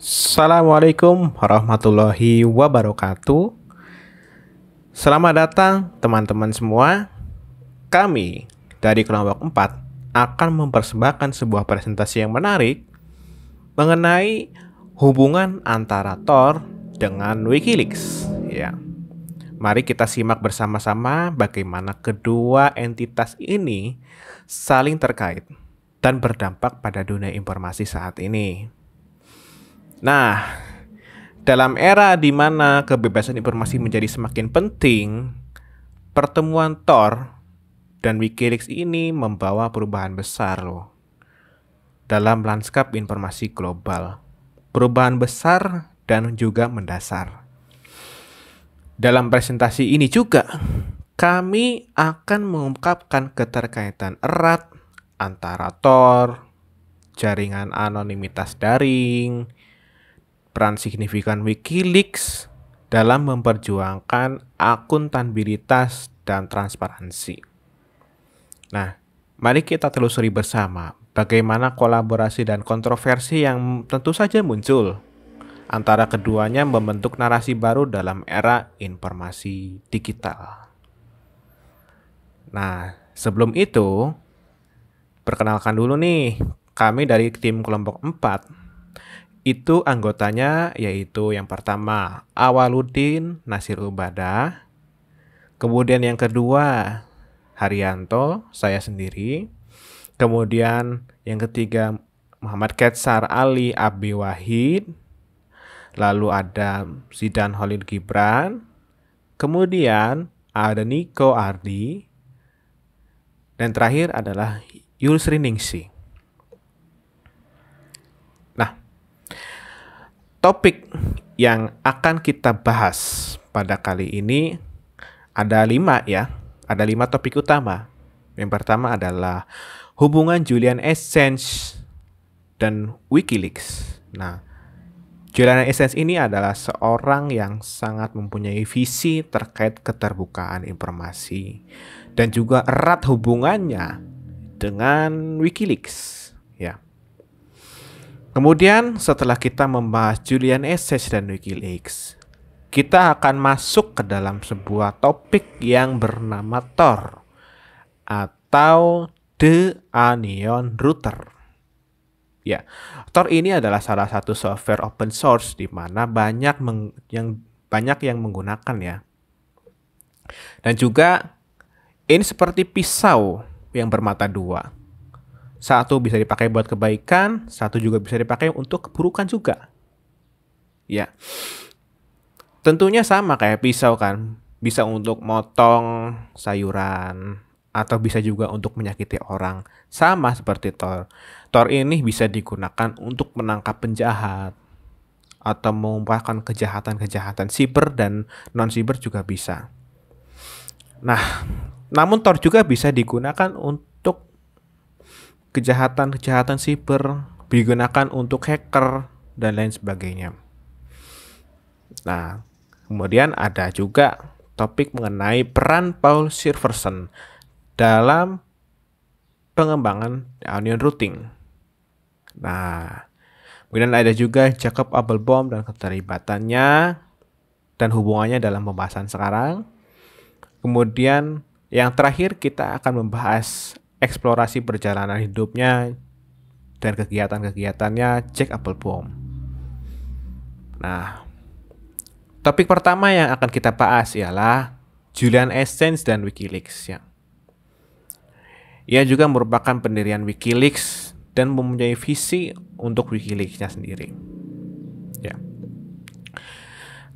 Assalamualaikum warahmatullahi wabarakatuh. Selamat datang teman-teman semua. Kami dari kelompok 4 akan mempersembahkan sebuah presentasi yang menarik mengenai hubungan antara Tor dengan Wikileaks. Ya, mari kita simak bersama-sama bagaimana kedua entitas ini saling terkait dan berdampak pada dunia informasi saat ini. Nah, dalam era di mana kebebasan informasi menjadi semakin penting, pertemuan Tor dan Wikileaks ini membawa perubahan besar loh dalam lanskap informasi global. Perubahan besar dan juga mendasar. Dalam presentasi ini juga, kami akan mengungkapkan keterkaitan erat antara Tor, jaringan anonimitas daring, peran signifikan Wikileaks dalam memperjuangkan akuntabilitas dan transparansi. Nah, mari kita telusuri bersama bagaimana kolaborasi dan kontroversi yang tentu saja muncul antara keduanya membentuk narasi baru dalam era informasi digital. Nah, sebelum itu, perkenalkan dulu nih, kami dari tim kelompok 4. Itu anggotanya yaitu yang pertama Awaludin Nasir Ubadah, kemudian yang kedua Haryanto, saya sendiri, kemudian yang ketiga Muhammad Ketsar Ali Abi Wahid, lalu ada Zidan Khalil Gibran, kemudian ada Niko Ardi, dan terakhir adalah Yusri Ningsi. Nah, topik yang akan kita bahas pada kali ini ada 5 ya. Ada 5 topik utama. Yang pertama adalah hubungan Julian Assange dan Wikileaks. Nah, Julian Assange ini adalah seorang yang sangat mempunyai visi terkait keterbukaan informasi dan juga erat hubungannya dengan Wikileaks, ya. Kemudian setelah kita membahas Julian Assange dan Wikileaks, kita akan masuk ke dalam sebuah topik yang bernama Tor atau The Onion Router. Ya, Tor ini adalah salah satu software open source di mana banyak yang menggunakan ya. Dan juga ini seperti pisau yang bermata dua. Satu bisa dipakai buat kebaikan, satu juga bisa dipakai untuk keburukan juga. Ya, tentunya sama kayak pisau kan. Bisa untuk motong sayuran, atau bisa juga untuk menyakiti orang. Sama seperti Tor. Tor ini bisa digunakan untuk menangkap penjahat, atau mengumpulkan kejahatan-kejahatan siber dan non-siber juga bisa. Nah, namun Tor juga bisa digunakan untuk kejahatan-kejahatan siber, digunakan untuk hacker, dan lain sebagainya. Nah, kemudian ada juga topik mengenai peran Paul Silverson dalam pengembangan onion routing. Nah, kemudian ada juga Jacob Appelbaum dan keterlibatannya dan hubungannya dalam pembahasan sekarang. Kemudian yang terakhir kita akan membahas eksplorasi perjalanan hidupnya dan kegiatan-kegiatannya Jack Appelbaum. Nah, topik pertama yang akan kita bahas ialah Julian Assange dan Wikileaks ya. Ia juga merupakan pendirian Wikileaks dan mempunyai visi untuk Wikileaks-nya sendiri. Ya.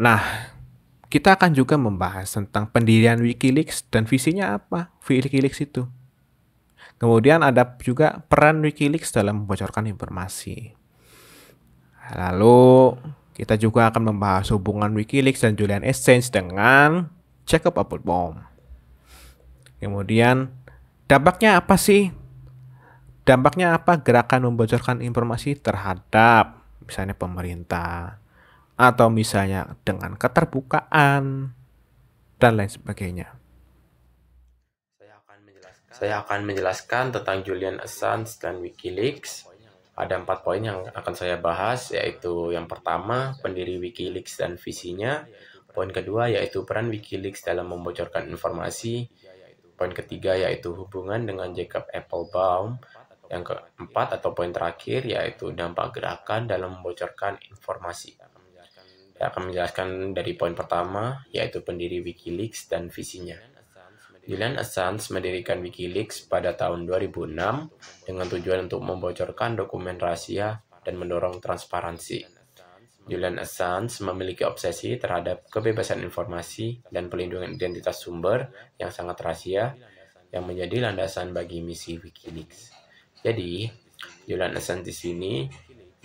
Nah, kita akan juga membahas tentang pendirian Wikileaks dan visinya apa Wikileaks itu. Kemudian ada juga peran Wikileaks dalam membocorkan informasi. Lalu kita juga akan membahas hubungan Wikileaks dan Julian Assange dengan Jacob Appelbaum. Kemudian dampaknya apa sih? Dampaknya apa gerakan membocorkan informasi terhadap misalnya pemerintah atau misalnya dengan keterbukaan dan lain sebagainya. Saya akan menjelaskan tentang Julian Assange dan Wikileaks. Ada 4 poin yang akan saya bahas, yaitu yang pertama, pendiri Wikileaks dan visinya. Poin kedua, yaitu peran Wikileaks dalam membocorkan informasi. Poin ketiga, yaitu hubungan dengan Jacob Appelbaum. Yang keempat atau poin terakhir, yaitu dampak gerakan dalam membocorkan informasi. Saya akan menjelaskan dari poin pertama, yaitu pendiri Wikileaks dan visinya. Julian Assange mendirikan Wikileaks pada tahun 2006 dengan tujuan untuk membocorkan dokumen rahasia dan mendorong transparansi. Julian Assange memiliki obsesi terhadap kebebasan informasi dan pelindungan identitas sumber yang sangat rahasia yang menjadi landasan bagi misi Wikileaks. Jadi, Julian Assange di sini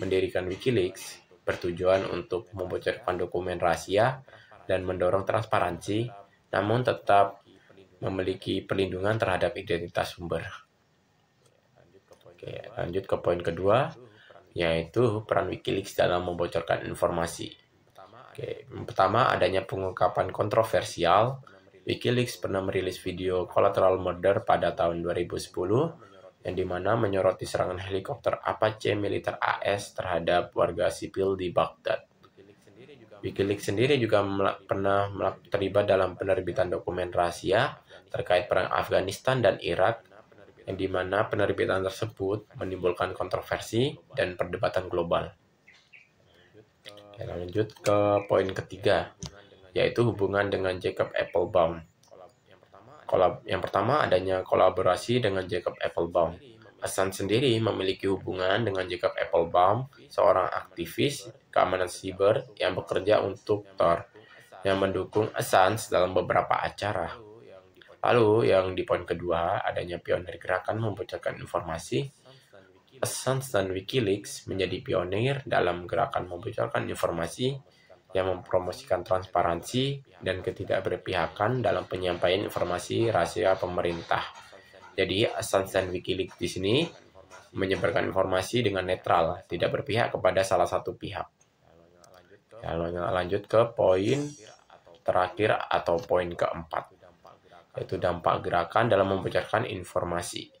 mendirikan Wikileaks bertujuan untuk membocorkan dokumen rahasia dan mendorong transparansi, namun tetap memiliki perlindungan terhadap identitas sumber. Oke, lanjut ke poin kedua, yaitu peran Wikileaks dalam membocorkan informasi. Oke, yang pertama, adanya pengungkapan kontroversial. Wikileaks pernah merilis video Collateral Murder pada tahun 2010, yang dimana menyoroti serangan helikopter Apache militer AS terhadap warga sipil di Baghdad. Wikileaks sendiri juga pernah terlibat dalam penerbitan dokumen rahasia terkait perang Afghanistan dan Irak, yang dimana penerbitan tersebut menimbulkan kontroversi dan perdebatan global. Lanjut ke poin ketiga, yaitu hubungan dengan Jacob Appelbaum. Yang pertama, adanya kolaborasi dengan Jacob Appelbaum. Assange sendiri memiliki hubungan dengan Jacob Appelbaum, seorang aktivis keamanan siber yang bekerja untuk Tor, yang mendukung Assange dalam beberapa acara. Lalu, yang di poin kedua, adanya pionir gerakan membocorkan informasi. Assange dan Wikileaks menjadi pionir dalam gerakan membocorkan informasi yang mempromosikan transparansi dan ketidakberpihakan dalam penyampaian informasi rahasia pemerintah. Jadi, Assange dan Wikileaks di sini menyebarkan informasi dengan netral, tidak berpihak kepada salah satu pihak. Lalu lanjut ke poin terakhir atau poin keempat, yaitu dampak gerakan dalam membocorkan informasi.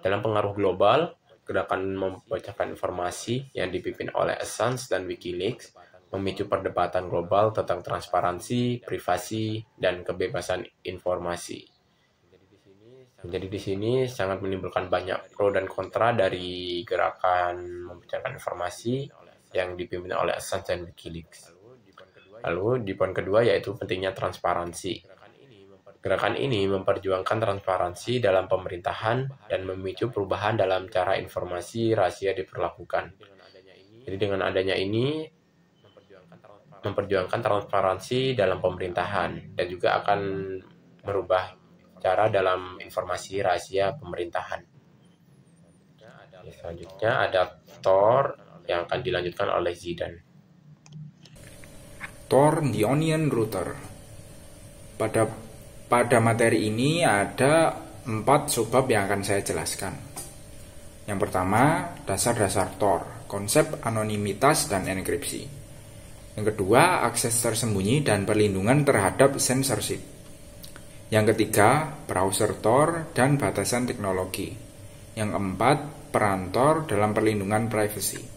Dalam pengaruh global, gerakan membocorkan informasi yang dipimpin oleh Assange dan Wikileaks memicu perdebatan global tentang transparansi, privasi, dan kebebasan informasi. Jadi di sini sangat menimbulkan banyak pro dan kontra dari gerakan membocorkan informasi yang dipimpin oleh Assange dan Wikileaks. Lalu di poin kedua, yaitu pentingnya transparansi. Gerakan ini memperjuangkan transparansi dalam pemerintahan dan memicu perubahan dalam cara informasi rahasia diperlakukan. Jadi dengan adanya ini memperjuangkan transparansi dalam pemerintahan dan juga akan merubah cara dalam informasi rahasia pemerintahan. Selanjutnya ada Tor yang akan dilanjutkan oleh Zidan. Tor the Onion Router. Pada materi ini ada 4 subbab yang akan saya jelaskan. Yang pertama, dasar-dasar Tor, konsep anonimitas dan enkripsi. Yang kedua, akses tersembunyi dan perlindungan terhadap censorship. Yang ketiga, browser Tor dan batasan teknologi. Yang keempat, peran Tor dalam perlindungan privasi.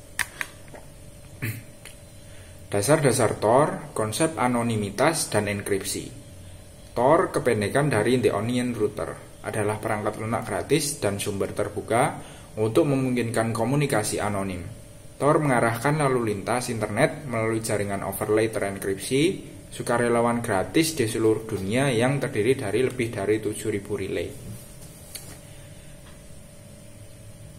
Dasar-dasar Tor, konsep anonimitas dan enkripsi. Tor, kependekan dari The Onion Router, adalah perangkat lunak gratis dan sumber terbuka untuk memungkinkan komunikasi anonim. Tor mengarahkan lalu lintas internet melalui jaringan overlay terenkripsi sukarelawan gratis di seluruh dunia yang terdiri dari lebih dari 7.000 relay.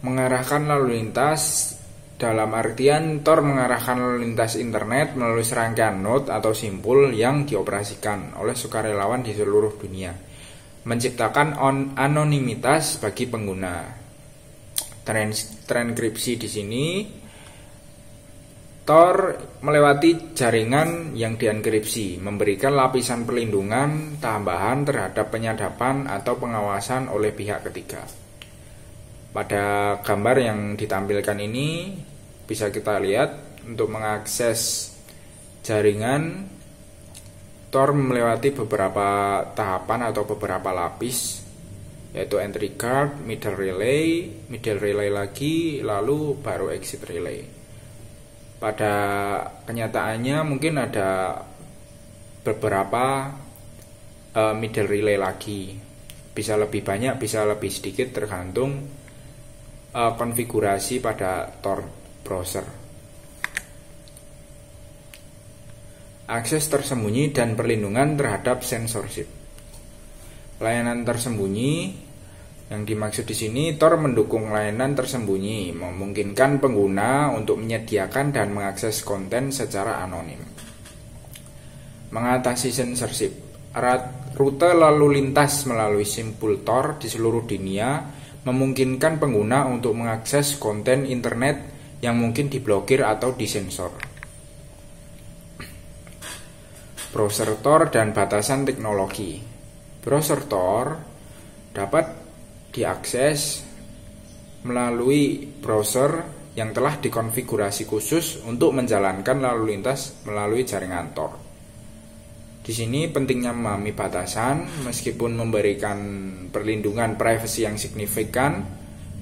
Mengarahkan lalu lintas dalam artian Tor mengarahkan lalu lintas internet melalui serangkaian node atau simpul yang dioperasikan oleh sukarelawan di seluruh dunia, menciptakan anonimitas bagi pengguna. Terenkripsi di sini, Tor melewati jaringan yang dienkripsi, memberikan lapisan perlindungan tambahan terhadap penyadapan atau pengawasan oleh pihak ketiga. Pada gambar yang ditampilkan ini bisa kita lihat untuk mengakses jaringan, Tor melewati beberapa tahapan atau beberapa lapis yaitu entry guard, middle relay lagi, lalu baru exit relay. Pada kenyataannya mungkin ada beberapa middle relay lagi, bisa lebih banyak, bisa lebih sedikit, tergantung konfigurasi pada Tor browser. Akses tersembunyi dan perlindungan terhadap censorship. Layanan tersembunyi yang dimaksud di sini, Tor mendukung layanan tersembunyi, memungkinkan pengguna untuk menyediakan dan mengakses konten secara anonim. Mengatasi censorship. Rute lalu lintas melalui simpul Tor di seluruh dunia memungkinkan pengguna untuk mengakses konten internet yang mungkin diblokir atau disensor. Browser Tor dan batasan teknologi. Browser Tor dapat diakses melalui browser yang telah dikonfigurasi khusus untuk menjalankan lalu lintas melalui jaringan Tor. Di sini pentingnya memahami batasan. Meskipun memberikan perlindungan privasi yang signifikan,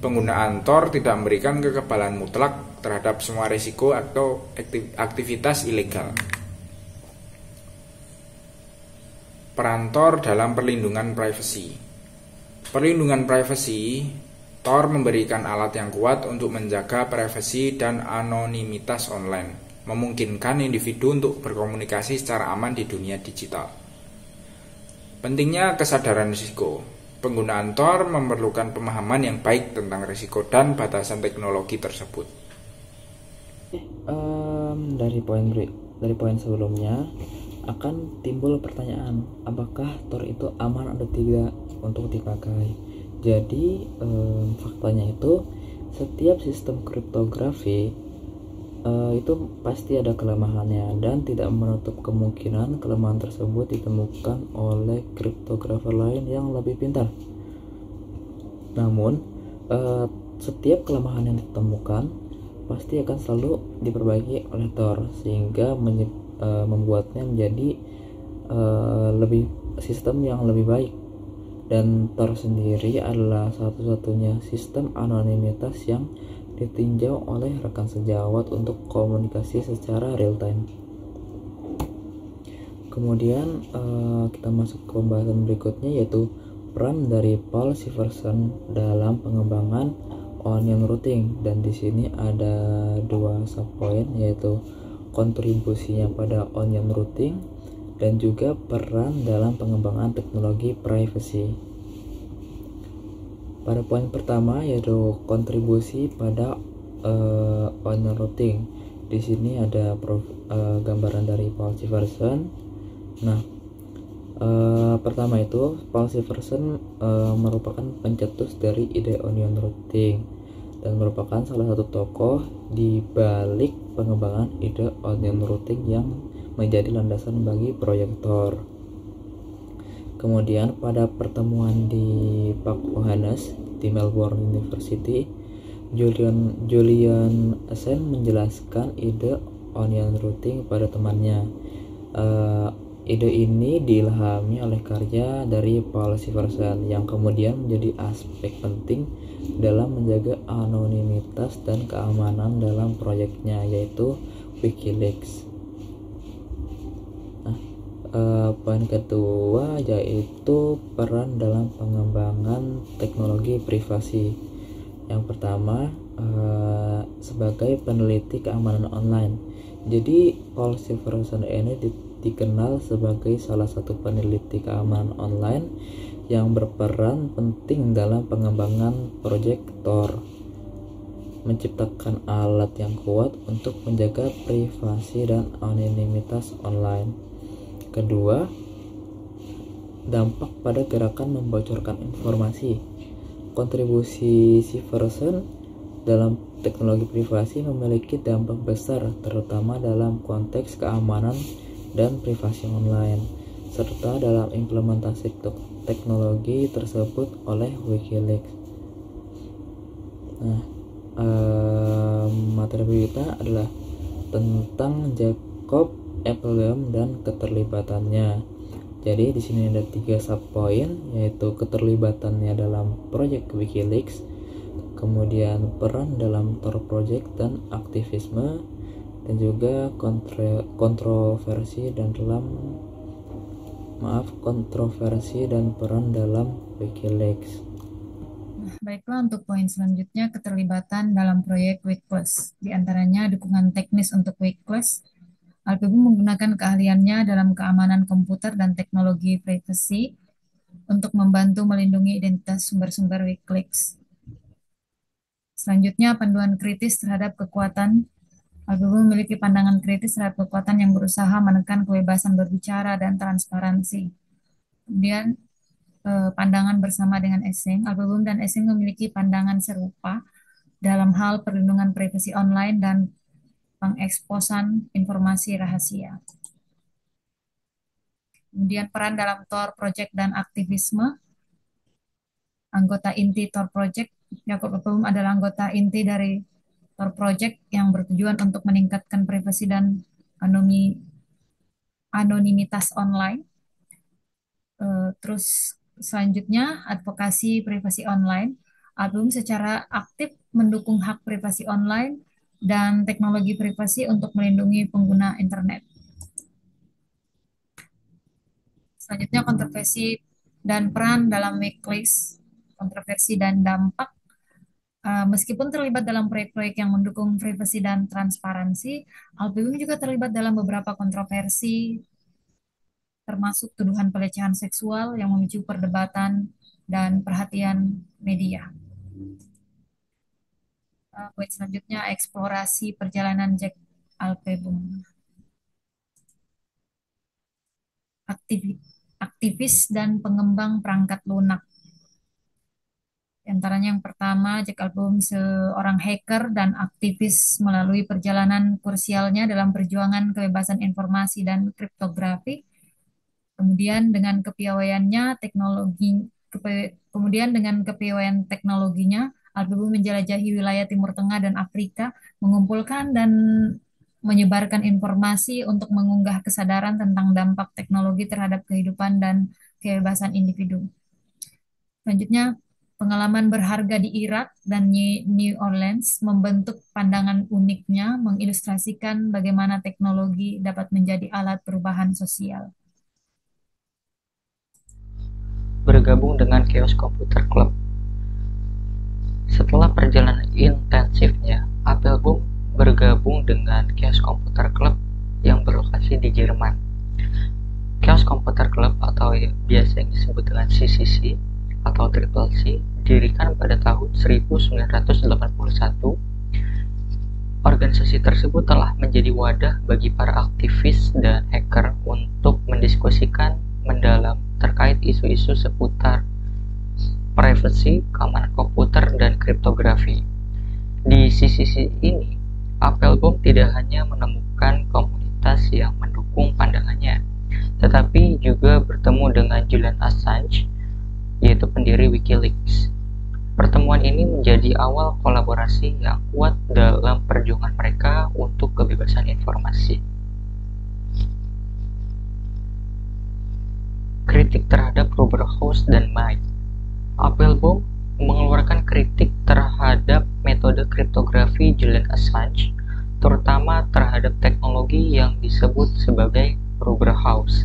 penggunaan Tor tidak memberikan kekebalan mutlak terhadap semua risiko atau aktivitas ilegal. Peran Tor dalam perlindungan privasi. Perlindungan privasi, Tor memberikan alat yang kuat untuk menjaga privasi dan anonimitas online, memungkinkan individu untuk berkomunikasi secara aman di dunia digital. Pentingnya kesadaran risiko. Penggunaan Tor memerlukan pemahaman yang baik tentang risiko dan batasan teknologi tersebut. Dari poin sebelumnya akan timbul pertanyaan, apakah Tor itu aman atau tidak untuk dipakai. Jadi faktanya itu setiap sistem kriptografi itu pasti ada kelemahannya, dan tidak menutup kemungkinan kelemahan tersebut ditemukan oleh kriptografer lain yang lebih pintar. Namun setiap kelemahan yang ditemukan pasti akan selalu diperbaiki oleh Tor, sehingga membuatnya menjadi sistem yang lebih baik. Dan Tor sendiri adalah satu-satunya sistem anonimitas yang ditinjau oleh rekan sejawat untuk komunikasi secara real time. Kemudian kita masuk ke pembahasan berikutnya, yaitu peran dari Paul Siversen dalam pengembangan onion routing. Dan di sini ada dua subpoin, yaitu kontribusinya pada onion routing dan juga peran dalam pengembangan teknologi privacy. Pada poin pertama, yaitu kontribusi pada onion routing. Di sini ada gambaran dari Paul Siversen. Nah, pertama itu Paul Siversen merupakan pencetus dari ide onion routing dan merupakan salah satu tokoh di balik pengembangan ide onion routing yang menjadi landasan bagi proyek Tor. Kemudian pada pertemuan di Park Johannes di Melbourne University, Julian Assange menjelaskan ide onion routing pada temannya. Ide ini diilhami oleh karya dari Paul Siversen yang kemudian menjadi aspek penting dalam menjaga anonimitas dan keamanan dalam proyeknya, yaitu WikiLeaks. Poin kedua yaitu peran dalam pengembangan teknologi privasi. Yang pertama, sebagai peneliti keamanan online. Jadi Paul Siversen ini dikenal sebagai salah satu peneliti keamanan online yang berperan penting dalam pengembangan proyek Tor, menciptakan alat yang kuat untuk menjaga privasi dan anonimitas online. Kedua, dampak pada gerakan membocorkan informasi. Kontribusi Siversen dalam teknologi privasi memiliki dampak besar, terutama dalam konteks keamanan dan privasi online, serta dalam implementasi teknologi tersebut oleh WikiLeaks. Nah, materi berikutnya adalah tentang Jacob Appelbaum dan keterlibatannya. Jadi di sini ada 3 subpoin, yaitu keterlibatannya dalam proyek WikiLeaks, kemudian peran dalam Tor project dan aktivisme, dan juga kontroversi dan peran dalam WikiLeaks. Baiklah, untuk poin selanjutnya keterlibatan dalam proyek WikiLeaks. Di antaranya dukungan teknis untuk WikiLeaks. Alpebum menggunakan keahliannya dalam keamanan komputer dan teknologi privasi untuk membantu melindungi identitas sumber-sumber WikiLeaks. Selanjutnya, panduan kritis terhadap kekuatan. Alpebum memiliki pandangan kritis terhadap kekuatan yang berusaha menekan kebebasan berbicara dan transparansi. Kemudian, pandangan bersama dengan Essing. Alpebum dan Essing memiliki pandangan serupa dalam hal perlindungan privasi online dan pengeksposan informasi rahasia. Kemudian peran dalam Tor Project dan aktivisme. Anggota inti Tor Project, Jakob Alpebum adalah anggota inti dari Tor Project yang bertujuan untuk meningkatkan privasi dan anonimitas online. Terus selanjutnya, advokasi privasi online. Alpebum secara aktif mendukung hak privasi online dan teknologi privasi untuk melindungi pengguna internet. Selanjutnya, kontroversi dan peran dalam WikiLeaks. Kontroversi dan dampak. Meskipun terlibat dalam proyek-proyek yang mendukung privasi dan transparansi, Alpebum juga terlibat dalam beberapa kontroversi, termasuk tuduhan pelecehan seksual yang memicu perdebatan dan perhatian media. Poin selanjutnya, eksplorasi perjalanan Jack Alpebum. Aktivis dan pengembang perangkat lunak. Di antaranya yang pertama, Jack Alpebum seorang hacker dan aktivis melalui perjalanan krusialnya dalam perjuangan kebebasan informasi dan kriptografi. Kemudian dengan kepiawaian teknologinya, Alpebum menjelajahi wilayah Timur Tengah dan Afrika, mengumpulkan dan menyebarkan informasi untuk mengunggah kesadaran tentang dampak teknologi terhadap kehidupan dan kebebasan individu. Selanjutnya, pengalaman berharga di Irak dan New Orleans membentuk pandangan uniknya, mengilustrasikan bagaimana teknologi dapat menjadi alat perubahan sosial. Bergabung dengan Chaos Computer Club. Setelah perjalanan intensifnya, Alpebum bergabung dengan Chaos Computer Club yang berlokasi di Jerman. Chaos Computer Club atau biasa yang disebut dengan CCC atau Triple C didirikan pada tahun 1981. Organisasi tersebut telah menjadi wadah bagi para aktivis dan hacker untuk mendiskusikan mendalam terkait isu-isu seputar privasi, keamanan komputer, dan kriptografi. Di CCC ini, Alpebum tidak hanya menemukan komunitas yang mendukung pandangannya, tetapi juga bertemu dengan Julian Assange, yaitu pendiri WikiLeaks. Pertemuan ini menjadi awal kolaborasi yang kuat dalam perjuangan mereka untuk kebebasan informasi. Kritik terhadap Robert House dan Mike. Alpebum mengeluarkan kritik terhadap metode kriptografi Julian Assange, terutama terhadap teknologi yang disebut sebagai Rubber House.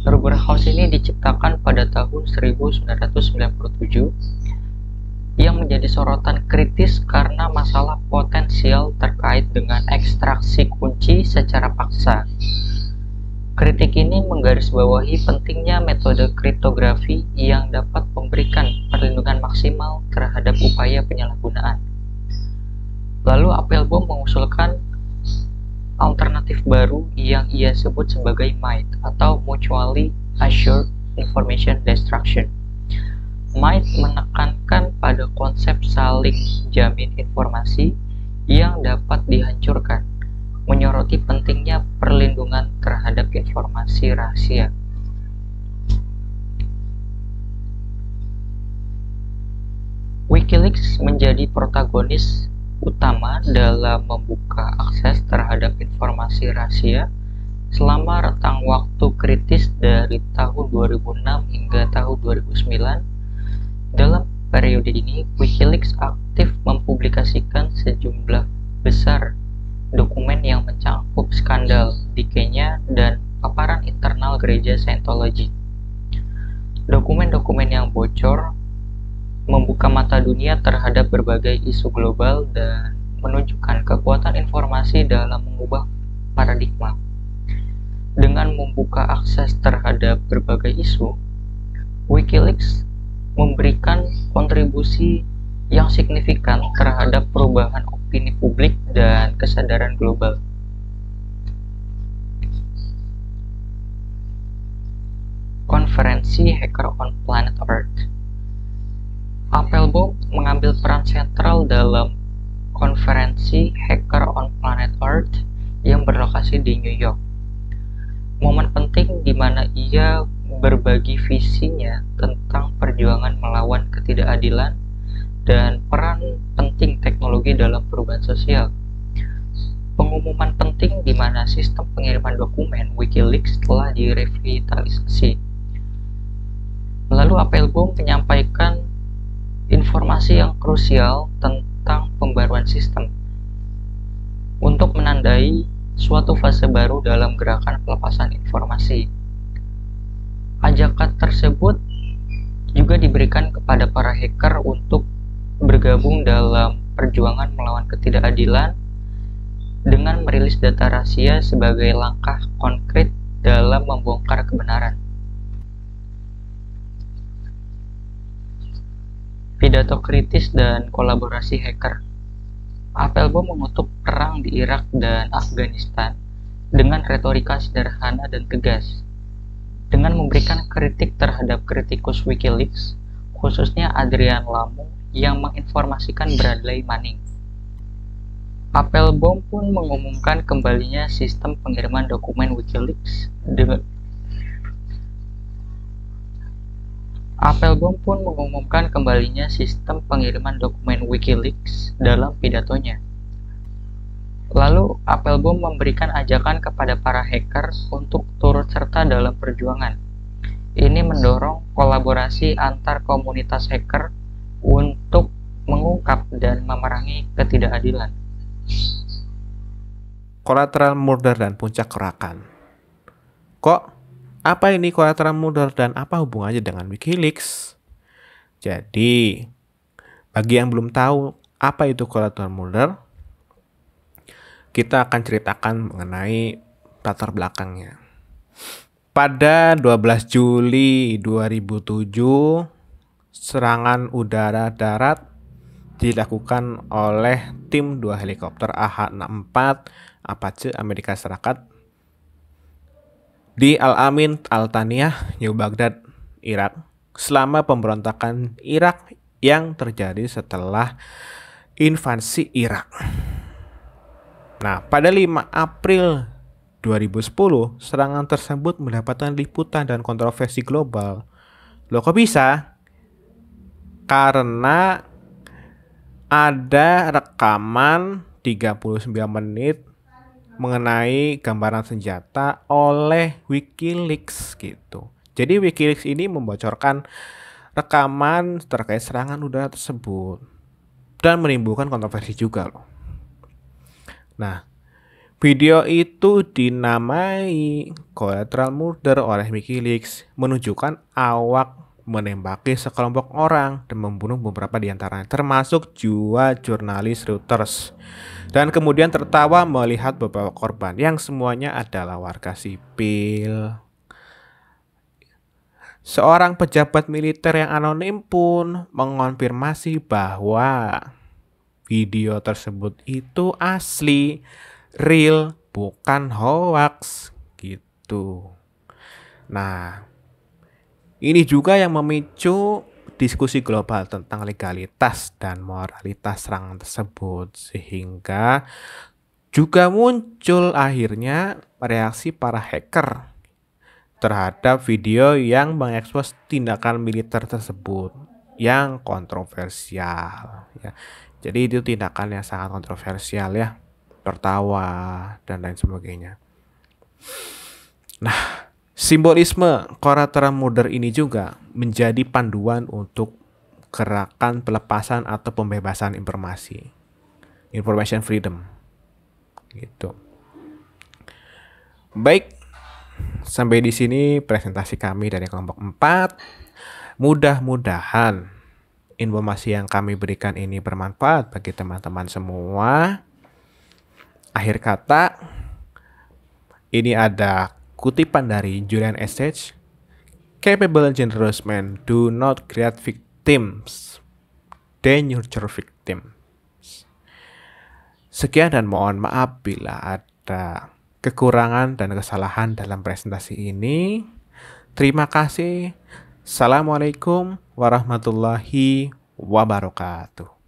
Rubber House ini diciptakan pada tahun 1997 yang menjadi sorotan kritis karena masalah potensial terkait dengan ekstraksi kunci secara paksa. Kritik ini menggarisbawahi pentingnya metode kriptografi yang dapat memberikan perlindungan maksimal terhadap upaya penyalahgunaan. Lalu Alpebum mengusulkan alternatif baru yang ia sebut sebagai MITE atau Mutually Assured Information Destruction. MITE menekankan pada konsep saling jamin informasi yang dapat dihancurkan, menyoroti pentingnya perlindungan terhadap informasi rahasia. WikiLeaks menjadi protagonis utama dalam membuka akses terhadap informasi rahasia Selama rentang waktu kritis dari tahun 2006 hingga tahun 2009, dalam periode ini WikiLeaks aktif mempublikasikan sejumlah besar dokumen yang mencakup skandal di Kenya dan paparan internal gereja Scientology. Dokumen-dokumen yang bocor membuka mata dunia terhadap berbagai isu global dan menunjukkan kekuatan informasi dalam mengubah paradigma. Dengan membuka akses terhadap berbagai isu, WikiLeaks memberikan kontribusi yang signifikan terhadap perubahan opini publik dan kesadaran global. Konferensi Hacker on Planet Earth. Applebaum mengambil peran sentral dalam konferensi Hacker on Planet Earth yang berlokasi di New York. Momen penting di mana ia berbagi visinya tentang perjuangan melawan ketidakadilan dan peran penting teknologi dalam perubahan sosial. Pengumuman penting di mana sistem pengiriman dokumen WikiLeaks telah direvitalisasi. Lalu Applebaum menyampaikan informasi yang krusial tentang pembaruan sistem untuk menandai suatu fase baru dalam gerakan pelepasan informasi. Ajakan tersebut juga diberikan kepada para hacker untuk bergabung dalam perjuangan melawan ketidakadilan dengan merilis data rahasia sebagai langkah konkret dalam membongkar kebenaran. Pidato kritis dan kolaborasi hacker. Applebaum mengutuk perang di Irak dan Afghanistan dengan retorika sederhana dan tegas, dengan memberikan kritik terhadap kritikus WikiLeaks, khususnya Adrian Lamo yang menginformasikan Bradley Manning. Applebaum pun mengumumkan kembalinya sistem pengiriman dokumen WikiLeaks dalam pidatonya. Lalu, Applebaum memberikan ajakan kepada para hacker untuk turut serta dalam perjuangan. Ini mendorong kolaborasi antar komunitas hacker untuk mengungkap dan memerangi ketidakadilan. Collateral murder dan puncak kerakan. Apa ini collateral murder dan apa hubungannya dengan WikiLeaks? Jadi, bagi yang belum tahu apa itu collateral murder, kita akan ceritakan mengenai latar belakangnya. Pada 12 Juli 2007, serangan udara darat dilakukan oleh tim 2 helikopter AH-64 Apache Amerika Serikat di Al-Amin Al-Taniyah, New Baghdad, Irak, selama pemberontakan Irak yang terjadi setelah invasi Irak. Nah, pada 5 April 2010, serangan tersebut mendapatkan liputan dan kontroversi global. Loh, kok bisa? Karena ada rekaman 39 menit mengenai gambaran senjata oleh WikiLeaks gitu. Jadi WikiLeaks ini membocorkan rekaman terkait serangan udara tersebut dan menimbulkan kontroversi juga loh. Nah, video itu dinamai collateral murder oleh WikiLeaks, menunjukkan awak menembaki sekelompok orang dan membunuh beberapa di antaranya, termasuk dua jurnalis Reuters. Dan kemudian tertawa melihat beberapa korban yang semuanya adalah warga sipil. Seorang pejabat militer yang anonim pun mengonfirmasi bahwa video tersebut itu asli, real, bukan hoax gitu. Nah, ini juga yang memicu diskusi global tentang legalitas dan moralitas serangan tersebut, sehingga juga muncul akhirnya reaksi para hacker terhadap video yang mengekspos tindakan militer tersebut yang kontroversial ya. Jadi itu tindakan yang sangat kontroversial ya, tertawa dan lain sebagainya. Simbolisme kolateral modern ini juga menjadi panduan untuk gerakan pelepasan atau pembebasan informasi, information freedom, gitu. Baik, sampai di sini presentasi kami dari kelompok 4. Mudah-mudahan informasi yang kami berikan ini bermanfaat bagi teman-teman semua. Akhir kata, ini ada kutipan dari Julian Assange, "Capable and generous men do not create victims, they nurture victims." Sekian dan mohon maaf bila ada kekurangan dan kesalahan dalam presentasi ini. Terima kasih. Assalamualaikum warahmatullahi wabarakatuh.